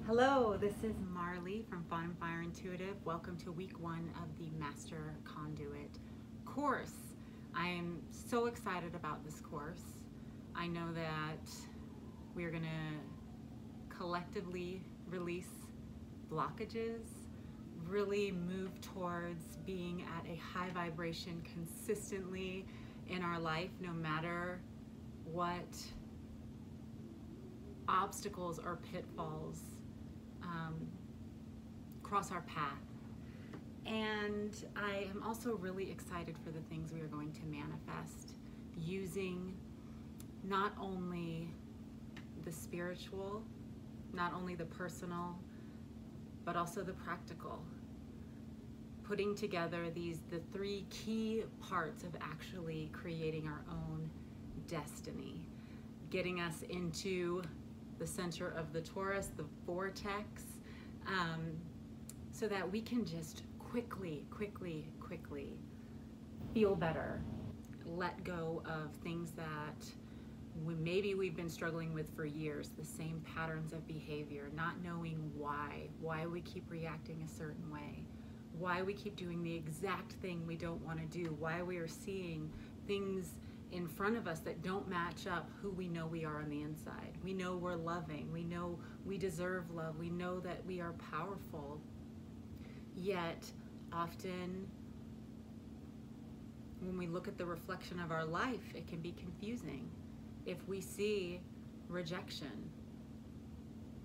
Hello, this is Marley from Fun and Fire Intuitive. Welcome to week 1 of the Master Conduit course. I am so excited about this course. I know that we're going to collectively release blockages, really move towards being at a high vibration consistently in our life, no matter what obstacles or pitfalls cross our path. And I am also really excited for the things we are going to manifest using not only the spiritual, not only the personal, but also the practical. Putting together the 3 key parts of actually creating our own destiny. Getting us into the center of the torus, the vortex, so that we can just quickly feel better. Let go of things that maybe we've been struggling with for years, the same patterns of behavior, not knowing why we keep reacting a certain way, why we keep doing the exact thing we don't want to do, why we are seeing things in front of us that don't match up who we know we are on the inside. We know we're loving, we know we deserve love, we know that we are powerful, yet often when we look at the reflection of our life, it can be confusing. If we see rejection,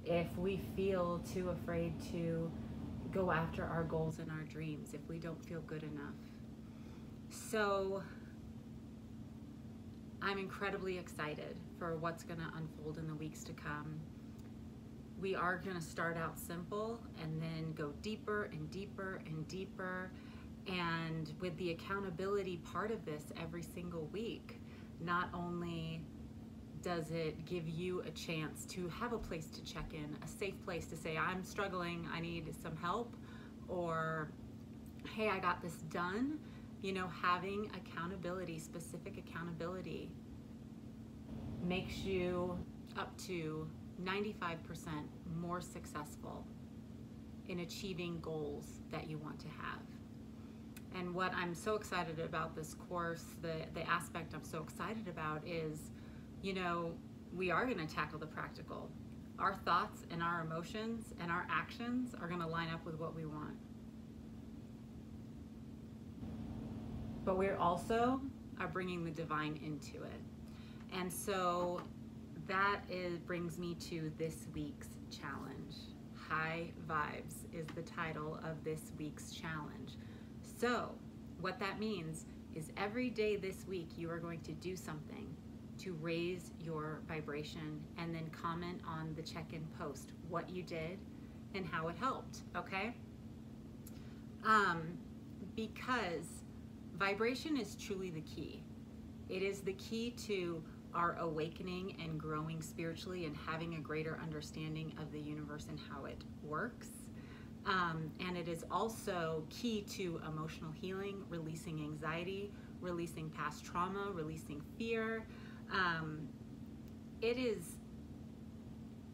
if we feel too afraid to go after our goals and our dreams, if we don't feel good enough. So I'm incredibly excited for what's going to unfold in the weeks to come. We are going to start out simple and then go deeper and deeper and deeper. And with the accountability part of this every single week, not only does it give you a chance to have a place to check in, a safe place to say, I'm struggling, I need some help, or hey, I got this done. You know, having accountability, specific accountability, makes you up to 95% more successful in achieving goals that you want to have. And what I'm so excited about this course, the aspect I'm so excited about is, you know, we are going to tackle the practical. Our thoughts and our emotions and our actions are going to line up with what we want. But we're also are bringing the divine into it. And so that brings me to this week's challenge. High Vibes is the title of this week's challenge. So what that means is every day this week you are going to do something to raise your vibration and then comment on the check-in post what you did and how it helped, okay? Because vibration is truly the key. It is the key to our awakening and growing spiritually and having a greater understanding of the universe and how it works. And it is also key to emotional healing, releasing anxiety, releasing past trauma, releasing fear.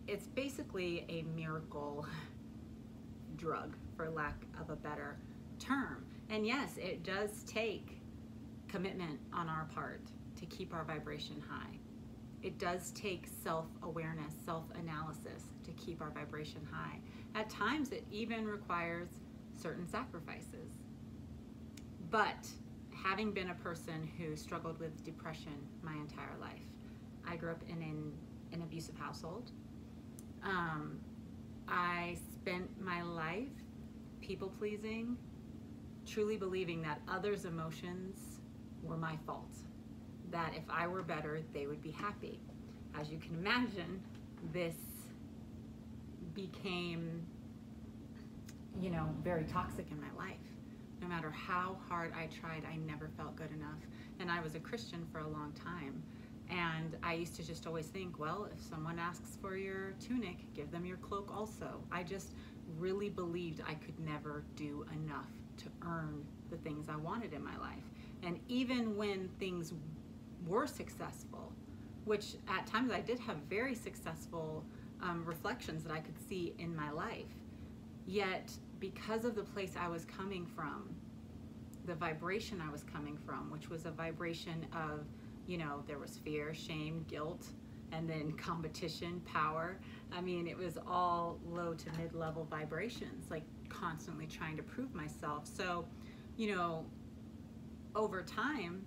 It's basically a miracle drug, for lack of a better term. And yes, it does take commitment on our part to keep our vibration high. It does take self-awareness, self-analysis to keep our vibration high. At times, it even requires certain sacrifices. But having been a person who struggled with depression my entire life, I grew up in an abusive household. I spent my life people-pleasing, truly believing that others' emotions were my fault, that if I were better, they would be happy. As you can imagine, this became, you know, very toxic in my life. No matter how hard I tried, I never felt good enough. And I was a Christian for a long time. And I used to just always think, well, if someone asks for your tunic, give them your cloak also. I just really believed I could never do enough to earn the things I wanted in my life. And even when things were successful, which at times I did have very successful reflections that I could see in my life. Yet, because of the place I was coming from, the vibration I was coming from, which was a vibration of, there was fear, shame, guilt, and then competition, power. I mean, it was all low to mid-level vibrations, like constantly trying to prove myself. So, over time,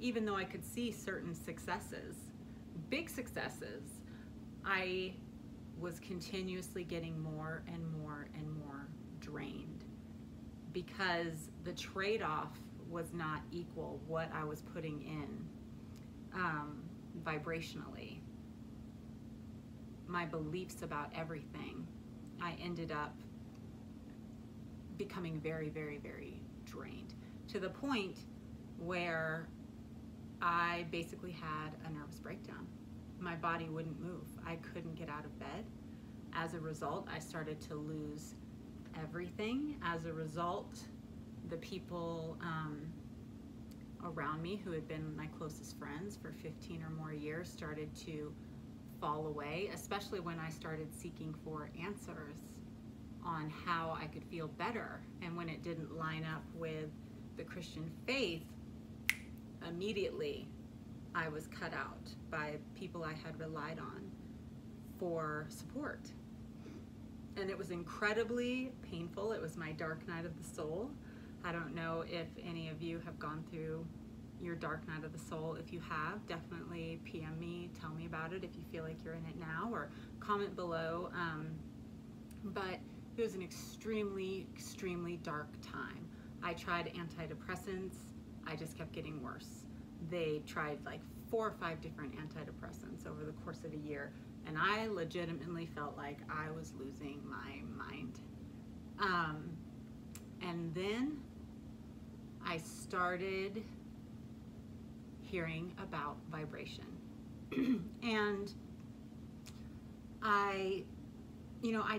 even though I could see certain successes, big successes, I was continuously getting more and more and more drained because the trade-off was not equal what I was putting in vibrationally. My beliefs about everything, I ended up becoming very, very, very drained, to the point where I basically had a nervous breakdown. My body wouldn't move. I couldn't get out of bed. As a result, I started to lose everything. As a result, the people around me who had been my closest friends for 15 or more years started to fall away, especially when I started seeking for answers on how I could feel better. And when it didn't line up with the Christian faith, immediately I was cut out by people I had relied on for support. And it was incredibly painful. It was my dark night of the soul. I don't know if any of you have gone through your dark night of the soul. If you have, definitely PM me, tell me about it if you feel like you're in it now, or comment below. But it was an extremely, extremely dark time. I tried antidepressants. I just kept getting worse. They tried like 4 or 5 different antidepressants over the course of a year, and I legitimately felt like I was losing my mind. And then I started hearing about vibration. And I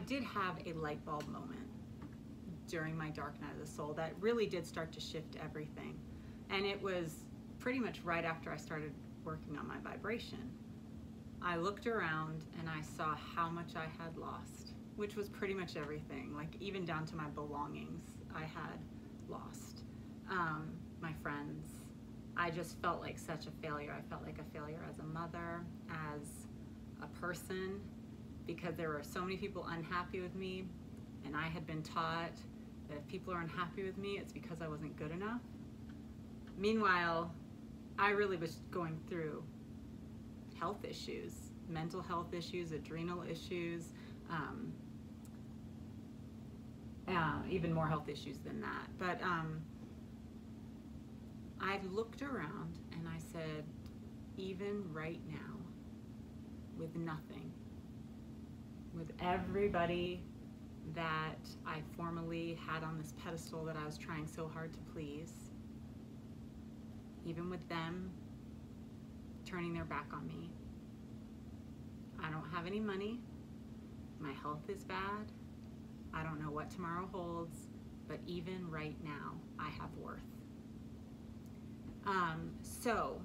did have a light bulb moment during my dark night of the soul that really did start to shift everything. And it was pretty much right after I started working on my vibration. I looked around and I saw how much I had lost, which was pretty much everything, like even down to my belongings I had lost. My friends. I just felt like such a failure. I felt like a failure as a mother, as a person, because there were so many people unhappy with me, and I had been taught that if people are unhappy with me, it's because I wasn't good enough. Meanwhile, I really was going through health issues, mental health issues, adrenal issues, even more health issues than that. But I looked around and I said, even right now, with nothing, with everybody that I formerly had on this pedestal that I was trying so hard to please, even with them turning their back on me, I don't have any money, my health is bad, I don't know what tomorrow holds, but even right now, I have worth. So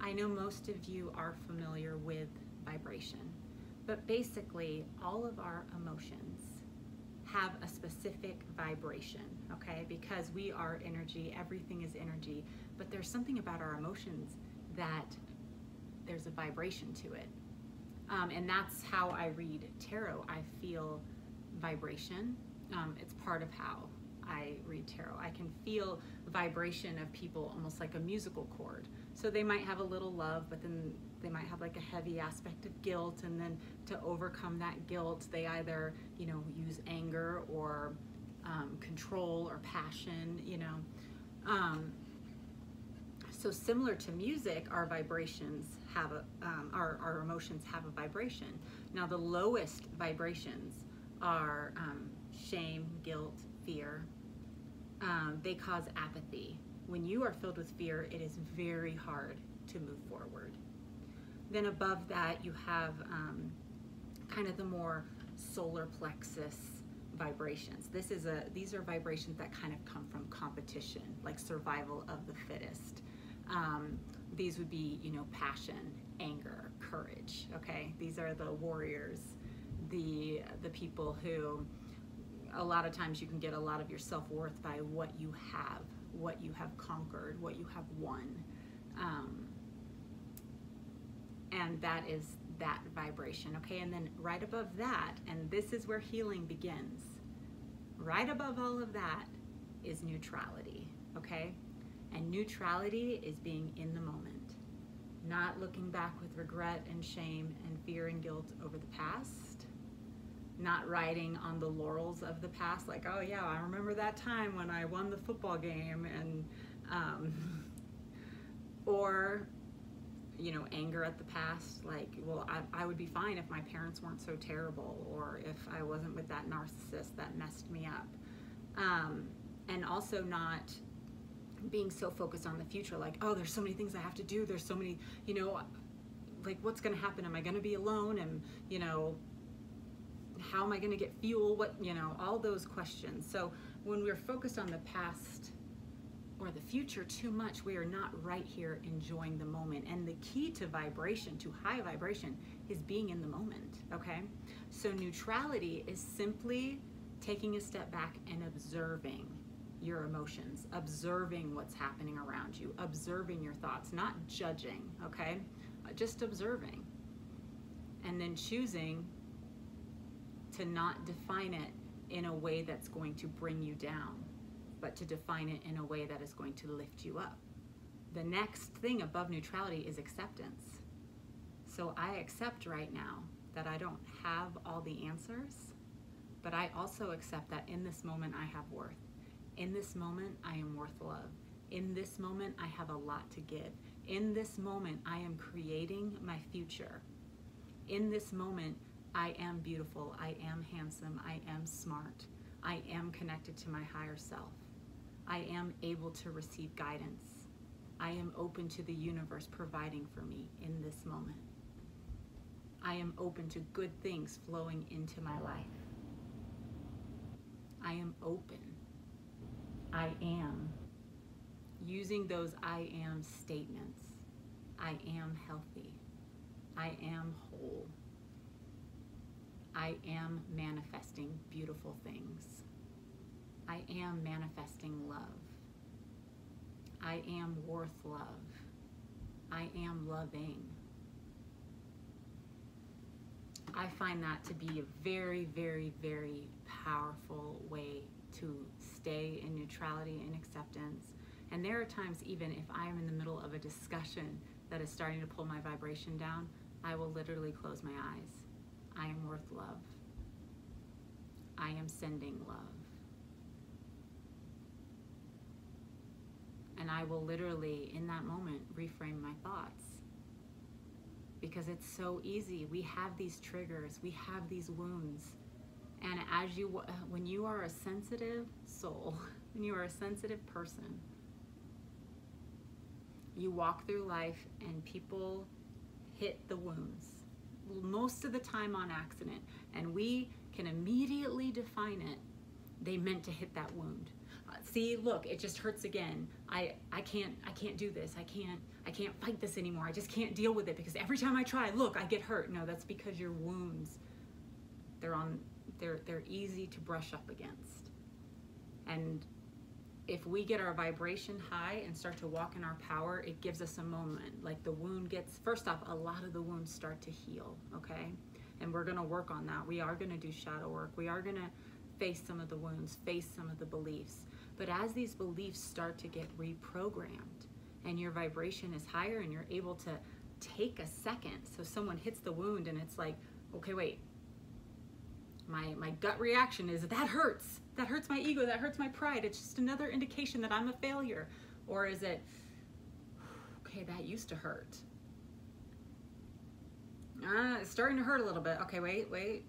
I know most of you are familiar with vibration, but basically all of our emotions have a specific vibration, okay? Because we are energy, everything is energy, but there's something about our emotions that there's a vibration to it. And that's how I read tarot. I feel vibration. It's part of how I read tarot. I can feel vibration of people almost like a musical chord. So they might have a little love, but then they might have like a heavy aspect of guilt, and then to overcome that guilt, they either, use anger or control or passion, So similar to music, our vibrations have our emotions have a vibration. Now the lowest vibrations are shame, guilt, fear. They cause apathy. When you are filled with fear, it is very hard to move forward. Then above that, you have kind of the more solar plexus vibrations. These are vibrations that kind of come from competition, like survival of the fittest. These would be, passion, anger, courage, okay? These are the warriors the people who, a lot of times you can get a lot of your self-worth by what you have conquered, what you have won. And that is that vibration, okay? And then right above that, and this is where healing begins, right above all of that is neutrality, okay? And neutrality is being in the moment, not looking back with regret and shame and fear and guilt over the past, not riding on the laurels of the past, like, oh yeah, I remember that time when I won the football game, and or anger at the past, like, well, I would be fine if my parents weren't so terrible, or if I wasn't with that narcissist that messed me up. And also not being so focused on the future, like, oh, there's so many things I have to do, there's so many, like, what's going to happen? Am I going to be alone? And, how am I going to get fuel? What, all those questions. So when we're focused on the past or the future too much, we are not right here enjoying the moment. And the key to vibration, to high vibration, is being in the moment, okay? So neutrality is simply taking a step back and observing your emotions, observing what's happening around you, observing your thoughts, not judging, okay? Just observing. And then choosing to not define it in a way that's going to bring you down, but to define it in a way that is going to lift you up. The next thing above neutrality is acceptance. So I accept right now that I don't have all the answers, but I also accept that in this moment I have worth. In this moment I am worth love. In this moment I have a lot to give. In this moment I am creating my future. In this moment I am beautiful, I am handsome, I am smart, I am connected to my higher self. I am able to receive guidance. I am open to the universe providing for me in this moment. I am open to good things flowing into my life. I am open. I am. Using those I am statements. I am healthy. I am whole. I am manifesting beautiful things. I am manifesting love. I am worth love. I am loving. I find that to be a very, very, very powerful way to stay in neutrality and acceptance. And there are times, even if I am in the middle of a discussion that is starting to pull my vibration down, I will literally close my eyes. I am worth love. I am sending love. And I will literally, in that moment, reframe my thoughts. Because it's so easy. We have these triggers. We have these wounds. And when you are a sensitive soul, when you are a sensitive person, you walk through life and people hit the wounds. Most of the time on accident, and we can immediately define it. They meant to hit that wound. See, look, it just hurts again. I can't do this. I can't fight this anymore. I just can't deal with it because every time I try, look, I get hurt. No, that's because your wounds, they're easy to brush up against. And if we get our vibration high and start to walk in our power, it gives us a moment. Like the wound gets, first off, a lot of the wounds start to heal, okay? And we're gonna work on that. We are gonna do shadow work. We are gonna face some of the wounds, face some of the beliefs. But as these beliefs start to get reprogrammed and your vibration is higher and you're able to take a second, so someone hits the wound and it's like, okay, wait, my gut reaction is that hurts. That hurts my ego, that hurts my pride. It's just another indication that I'm a failure. Or is it, okay, that used to hurt. It's starting to hurt a little bit. Okay, wait.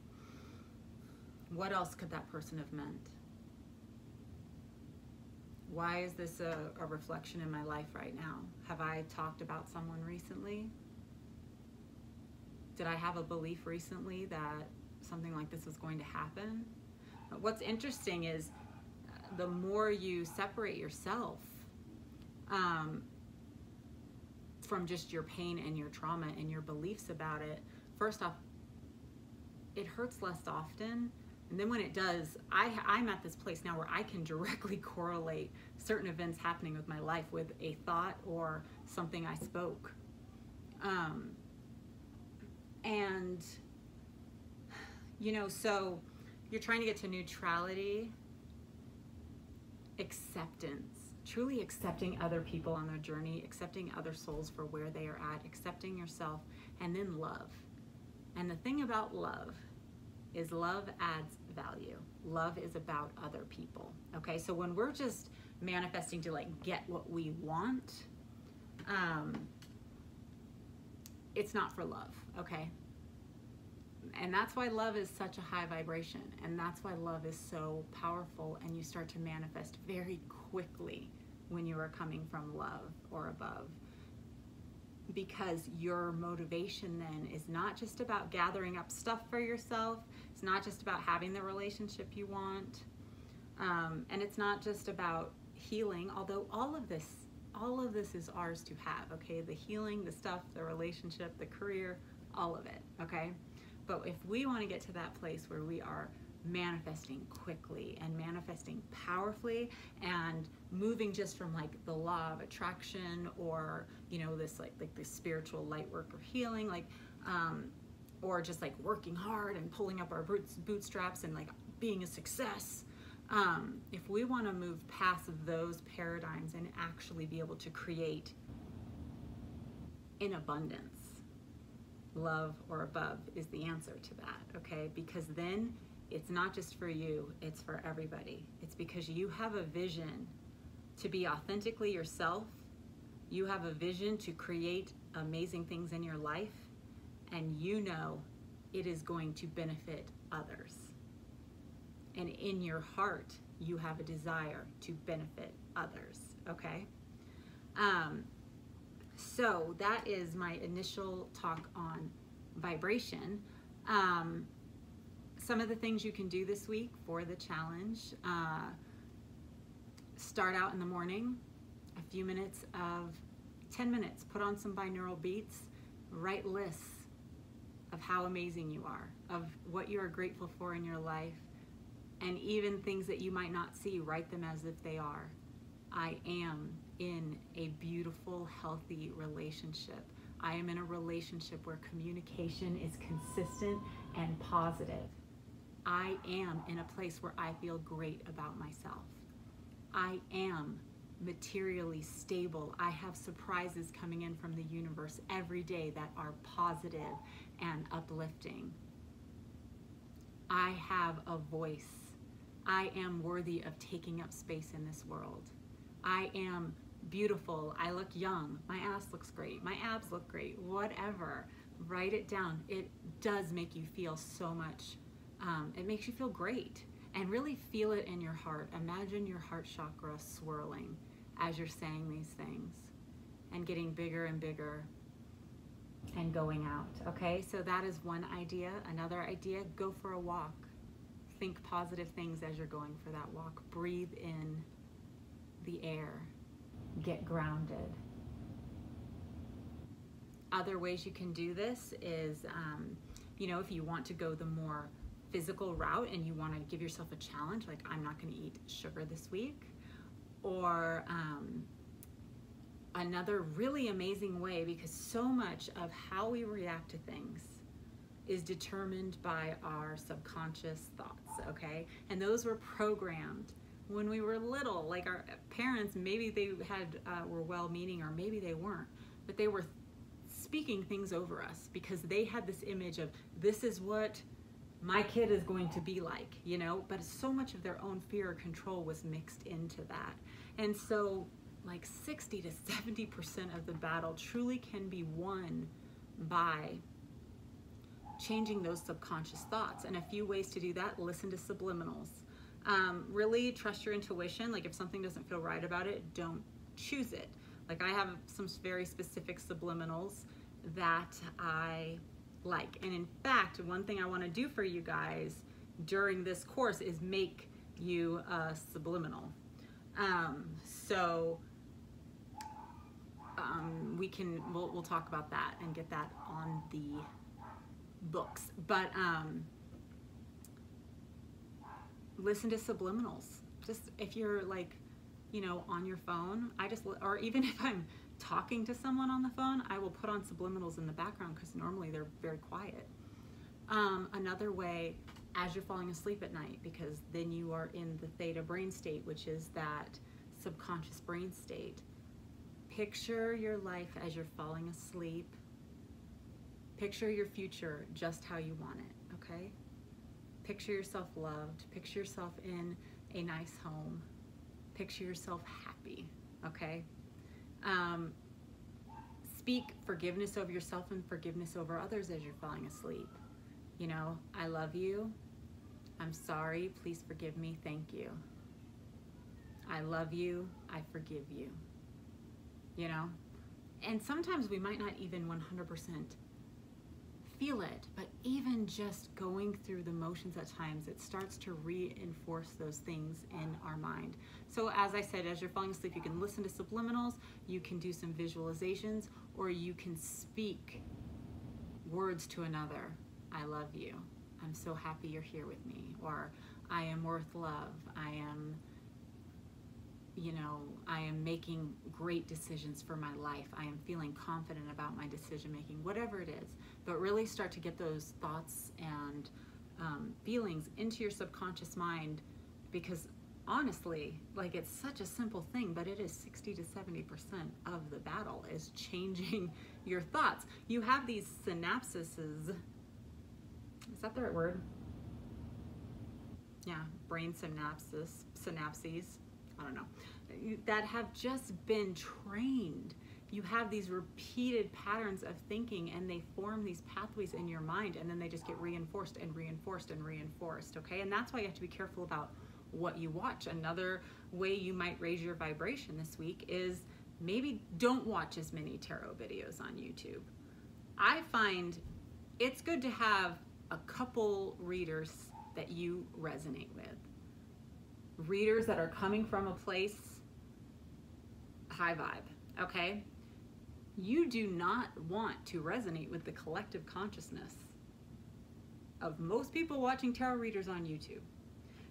What else could that person have meant? Why is this a reflection in my life right now? Have I talked about someone recently? Did I have a belief recently that something like this was going to happen? What's interesting is the more you separate yourself from just your pain and your trauma and your beliefs about it, first off, it hurts less often. And then when it does, I'm at this place now where I can directly correlate certain events happening with my life with a thought or something I spoke. And, you know, so you're trying to get to neutrality, acceptance, truly accepting other people on their journey, accepting other souls for where they are at, accepting yourself, and then love. And the thing about love is love adds value. Love is about other people, okay? So when we're just manifesting to like get what we want, it's not for love, okay? And that's why love is such a high vibration, and that's why love is so powerful, and you start to manifest very quickly when you are coming from love or above, because your motivation then is not just about gathering up stuff for yourself. It's not just about having the relationship you want, and it's not just about healing, although all of this is ours to have, okay? The healing, the stuff, the relationship, the career, all of it, okay? But if we want to get to that place where we are manifesting quickly and manifesting powerfully and moving just from like the law of attraction, or, you know, this like this spiritual light work or healing, like, or just like working hard and pulling up our bootstraps and like being a success. If we want to move past those paradigms and actually be able to create in abundance, love or above is the answer to that, okay? Because then it's not just for you, it's for everybody. It's because you have a vision to be authentically yourself. You have a vision to create amazing things in your life, and you know it is going to benefit others. And in your heart, you have a desire to benefit others, okay? So that is my initial talk on vibration. Some of the things you can do this week for the challenge: start out in the morning, a few minutes of 10 minutes, put on some binaural beats, write lists of how amazing you are, of what you are grateful for in your life, and even things that you might not see, write them as if they are. I am in a beautiful, healthy relationship. I am in a relationship where communication is consistent and positive. I am in a place where I feel great about myself. I am materially stable. I have surprises coming in from the universe every day that are positive and uplifting. I have a voice. I am worthy of taking up space in this world. I am beautiful. I look young. My ass looks great. My abs look great. Whatever. Write it down. It does make you feel so much. It makes you feel great. And really feel it in your heart. Imagine your heart chakra swirling as you're saying these things and getting bigger and bigger and going out. Okay, so that is one idea. Another idea, go for a walk. Think positive things as you're going for that walk. Breathe in the air. Get grounded. Other ways you can do this is, you know, if you want to go the more physical route and you want to give yourself a challenge, like I'm not going to eat sugar this week, or another really amazing way, because so much of how we react to things is determined by our subconscious thoughts, okay? And those were programmed when we were little. Like our parents, maybe they were well-meaning, or maybe they weren't, but they were speaking things over us because they had this image of, this is what my kid is going to be like, you know? But so much of their own fear or control was mixed into that. And so like 60 to 70% of the battle truly can be won by changing those subconscious thoughts. And a few ways to do that: listen to subliminals. Really trust your intuition. Like if something doesn't feel right about it, don't choose it. Like I have some very specific subliminals that I like. And in fact, one thing I want to do for you guys during this course is make you a subliminal. We'll talk about that and get that on the books. But listen to subliminals. Just if you're like, you know, on your phone, or even if I'm talking to someone on the phone, I will put on subliminals in the background because normally they're very quiet. Another way, as you're falling asleep at night, because then you are in the theta brain state, which is that subconscious brain state. Picture your life as you're falling asleep. Picture your future just how you want it, okay? Picture yourself loved. Picture yourself in a nice home. Picture yourself happy, okay? Speak forgiveness over yourself and forgiveness over others as you're falling asleep. You know, I love you. I'm sorry. Please forgive me. Thank you. I love you. I forgive you. You know? And sometimes we might not even 100% feel it, but even just going through the motions at times, it starts to reinforce those things in our mind. So as I said, as you're falling asleep, you can listen to subliminals, you can do some visualizations, or you can speak words to another. I love you. I'm so happy you're here with me. Or I am worth love. I am, you know, I am making great decisions for my life. I am feeling confident about my decision making, whatever it is. But really start to get those thoughts and feelings into your subconscious mind, because honestly, like, it's such a simple thing, but it is 60 to 70% of the battle is changing your thoughts. You have these synapses. Is that the right word? Yeah, brain synapses, I don't know, that have just been trained. You have these repeated patterns of thinking, and they form these pathways in your mind, and then they just get reinforced and reinforced and reinforced, okay? And that's why you have to be careful about what you watch. Another way you might raise your vibration this week is maybe don't watch as many tarot videos on YouTube. I find it's good to have a couple readers that you resonate with. Readers that are coming from a place, high vibe, okay? You do not want to resonate with the collective consciousness of most people watching tarot readers on YouTube.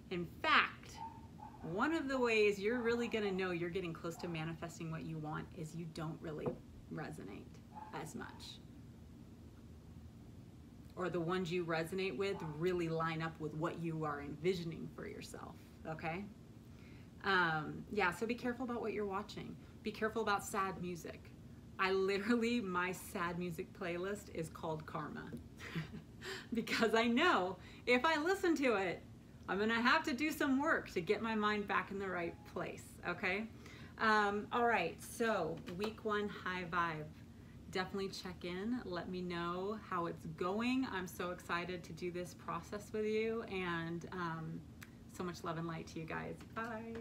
In fact, one of the ways you're really gonna know you're getting close to manifesting what you want is you don't really resonate as much. Or the ones you resonate with really line up with what you are envisioning for yourself, okay? Yeah, so be careful about what you're watching. Be careful about sad music. My sad music playlist is called Karma. Because I know if I listen to it, I'm gonna have to do some work to get my mind back in the right place, okay? All right, so week 1 high vibe. Definitely check in, let me know how it's going. I'm so excited to do this process with you, and so much love and light to you guys. Bye.